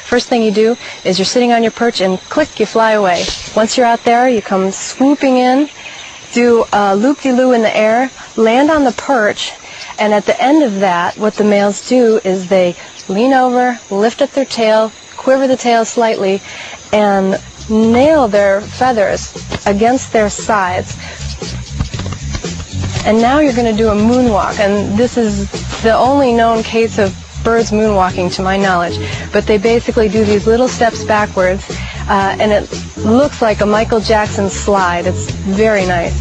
first thing you do is you're sitting on your perch and click, you fly away. Once you're out there, you come swooping in, do a loop-de-loo in the air, land on the perch, and at the end of that, what the males do is they lean over, lift up their tail, quiver the tail slightly, and nail their feathers against their sides. And now you're going to do a moonwalk, and this is the only known case of birds moonwalking to my knowledge. But they basically do these little steps backwards, and it looks like a Micheal Jackson slide. It's very nice.